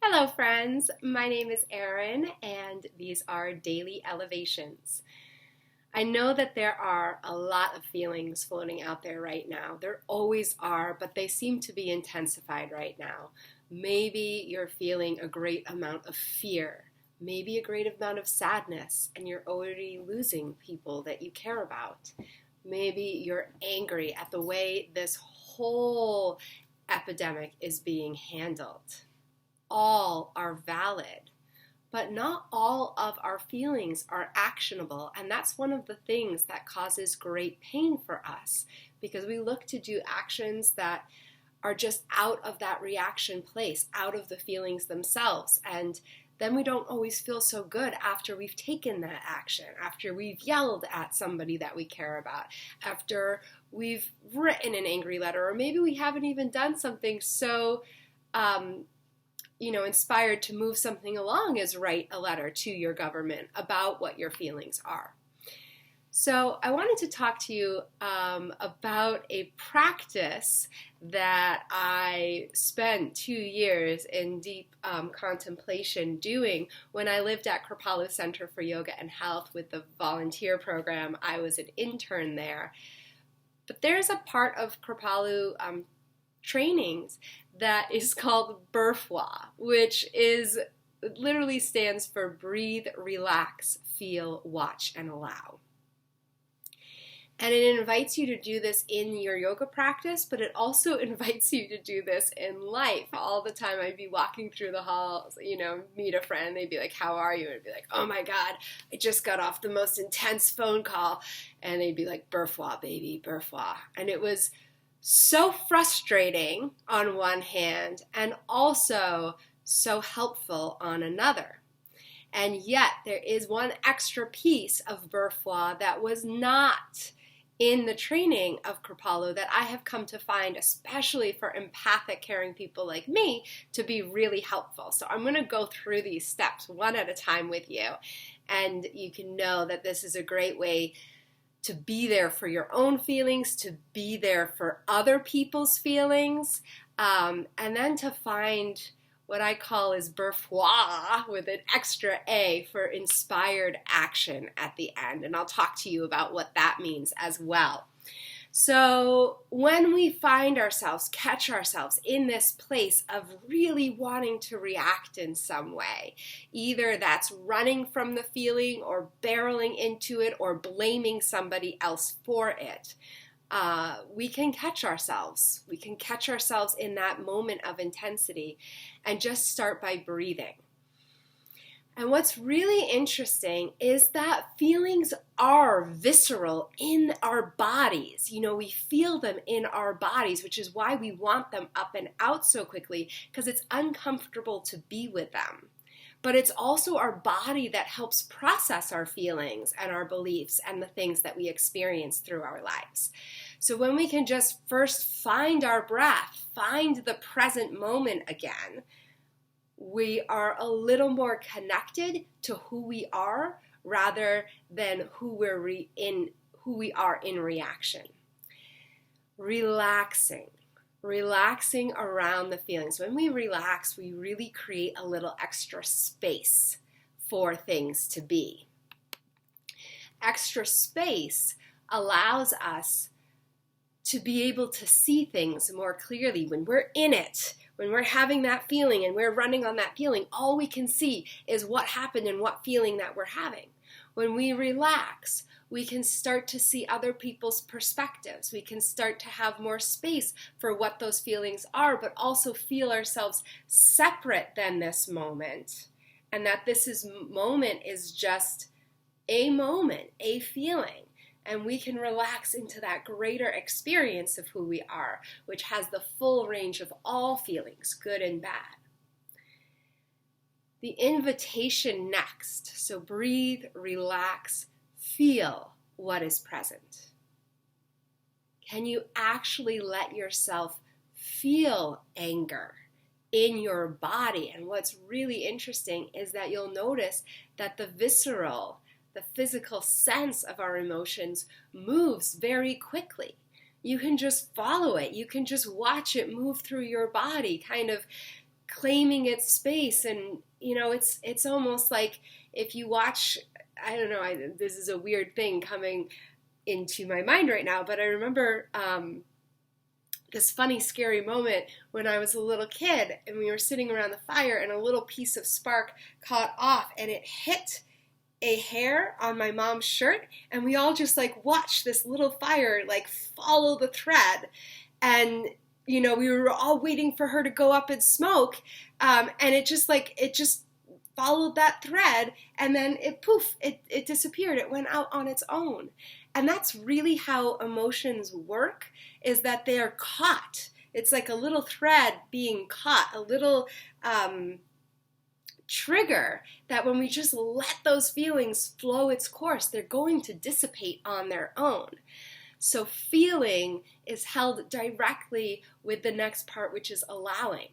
Hello, friends. My name is Erin, and these are Daily Elevations. I know that there are a lot of feelings floating out there right now. There always are, but they seem to be intensified right now. Maybe you're feeling a great amount of fear, maybe a great amount of sadness, and you're already losing people that you care about. Maybe you're angry at the way this whole epidemic is being handled. All are valid, but not all of our feelings are actionable. And that's one of the things that causes great pain for us because we look to do actions that are just out of that reaction place, out of the feelings themselves. And then we don't always feel so good after we've taken that action, after we've yelled at somebody that we care about, after we've written an angry letter, or maybe we haven't even done something so inspired to move something along as write a letter to your government about what your feelings are. So I wanted to talk to you about a practice that I spent 2 years in deep contemplation doing when I lived at Kripalu Center for Yoga and Health with the volunteer program. I was an intern there. But there's a part of Kripalu trainings that is called Burfwa, which literally stands for breathe, relax, feel, watch, and allow. And it invites you to do this in your yoga practice, but it also invites you to do this in life. All the time I'd be walking through the halls, meet a friend, they'd be like, how are you? And I'd be like, oh my God, I just got off the most intense phone call. And they'd be like, Burfwa, baby, Burfwa. And it was so frustrating on one hand and also so helpful on another. And yet there is one extra piece of Burfwa that was not in the training of Kripalu that I have come to find, especially for empathic, caring people like me, to be really helpful. So I'm going to go through these steps one at a time with you, and you can know that this is a great way to be there for your own feelings, to be there for other people's feelings, and then to find what I call is Burfwa with an extra A for inspired action at the end. And I'll talk to you about what that means as well. So when we find ourselves, catch ourselves in this place of really wanting to react in some way, either that's running from the feeling or barreling into it or blaming somebody else for it, we can catch ourselves. We can catch ourselves in that moment of intensity and just start by breathing. And what's really interesting is that feelings are visceral in our bodies. We feel them in our bodies, which is why we want them up and out so quickly, because it's uncomfortable to be with them. But it's also our body that helps process our feelings and our beliefs and the things that we experience through our lives. So when we can just first find our breath, find the present moment again, we are a little more connected to who we are rather than who we are in reaction. Relaxing around the feelings. When we relax, we really create a little extra space for things to be. Extra space allows us to be able to see things more clearly when we're in it. When we're having that feeling and we're running on that feeling, all we can see is what happened and what feeling that we're having. When we relax, we can start to see other people's perspectives. We can start to have more space for what those feelings are, but also feel ourselves separate than this moment. And that moment is just a moment, a feeling. And we can relax into that greater experience of who we are, which has the full range of all feelings, good and bad. The invitation next. So breathe, relax, feel what is present. Can you actually let yourself feel anger in your body? And what's really interesting is that you'll notice that the physical sense of our emotions moves very quickly. You can just follow it. You can just watch it move through your body, kind of claiming its space. And, it's almost like if you watch, I don't know, this is a weird thing coming into my mind right now, but I remember this funny, scary moment when I was a little kid and we were sitting around the fire and a little piece of spark caught off and it hit a hair on my mom's shirt, and we all just watched this little fire follow the thread. And we were all waiting for her to go up and smoke, and it just followed that thread, and then it disappeared. It went out on its own. And that's really how emotions work, is that they are caught. It's like a little thread being caught, a little trigger that when we just let those feelings flow its course, they're going to dissipate on their own. So feeling is held directly with the next part, which is allowing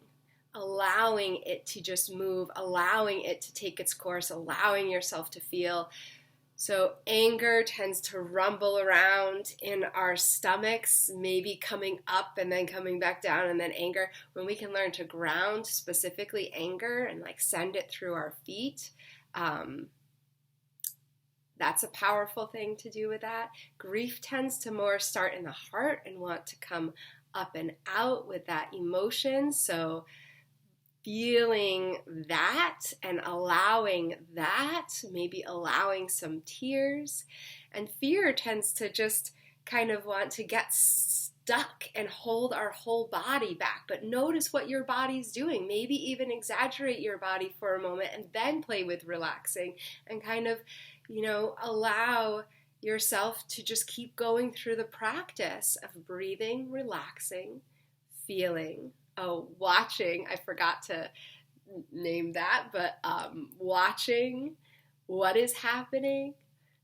it to just move, allowing it to take its course, allowing yourself to feel. So anger tends to rumble around in our stomachs, maybe coming up and then coming back down, and then anger. When we can learn to ground specifically anger and send it through our feet, that's a powerful thing to do with that. Grief tends to more start in the heart and want to come up and out with that emotion. So feeling that and allowing that, maybe allowing some tears. And fear tends to just kind of want to get stuck and hold our whole body back. But notice what your body's doing. Maybe even exaggerate your body for a moment and then play with relaxing and kind of, allow yourself to just keep going through the practice of breathing, relaxing, feeling. Oh, watching, I forgot to name that, but watching what is happening,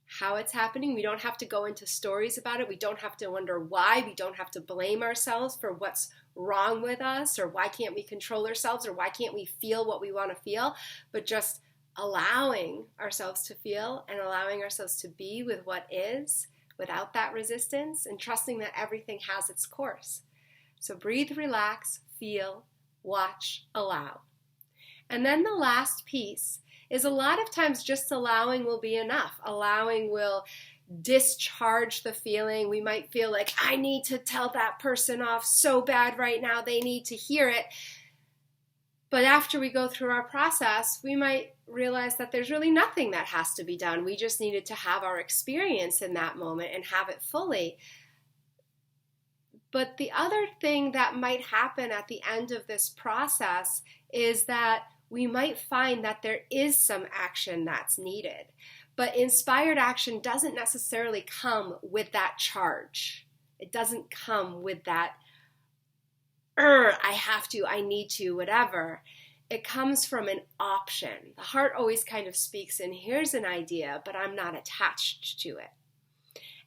how it's happening. We don't have to go into stories about it. We don't have to wonder why. We don't have to blame ourselves for what's wrong with us, or why can't we control ourselves, or why can't we feel what we want to feel, but just allowing ourselves to feel and allowing ourselves to be with what is without that resistance, and trusting that everything has its course. So breathe, relax, feel, watch, allow. And then the last piece is a lot of times just allowing will be enough. Allowing will discharge the feeling. We might feel like, I need to tell that person off so bad right now, they need to hear it. But after we go through our process, we might realize that there's really nothing that has to be done. We just needed to have our experience in that moment and have it fully. But the other thing that might happen at the end of this process is that we might find that there is some action that's needed. But inspired action doesn't necessarily come with that charge. It doesn't come with that, I have to, I need to, whatever. It comes from an option. The heart always kind of speaks in, here's an idea, but I'm not attached to it.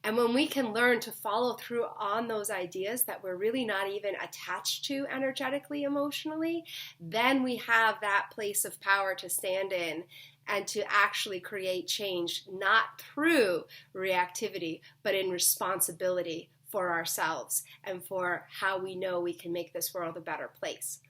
And when we can learn to follow through on those ideas that we're really not even attached to energetically, emotionally, then we have that place of power to stand in and to actually create change, not through reactivity, but in responsibility for ourselves and for how we know we can make this world a better place.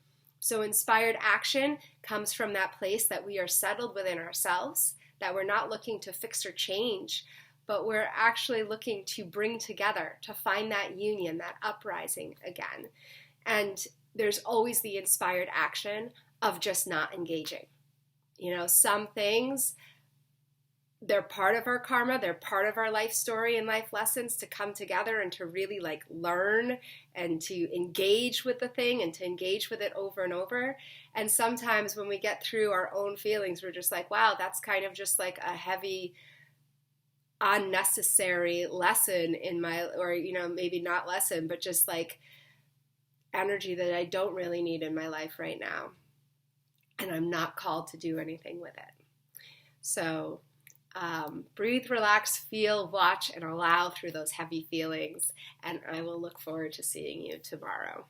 So inspired action comes from that place that we are settled within ourselves, that we're not looking to fix or change, but we're actually looking to bring together, to find that union, that uprising again. And there's always the inspired action of just not engaging. Some things, they're part of our karma, they're part of our life story and life lessons to come together and to really learn and to engage with the thing and to engage with it over and over. And sometimes when we get through our own feelings, we're just like, wow, that's kind of just like a heavy, unnecessary lesson in my, or maybe not lesson, but just like energy that I don't really need in my life right now, and I'm not called to do anything with it. So breathe, relax, feel, watch, and allow through those heavy feelings, and I will look forward to seeing you tomorrow.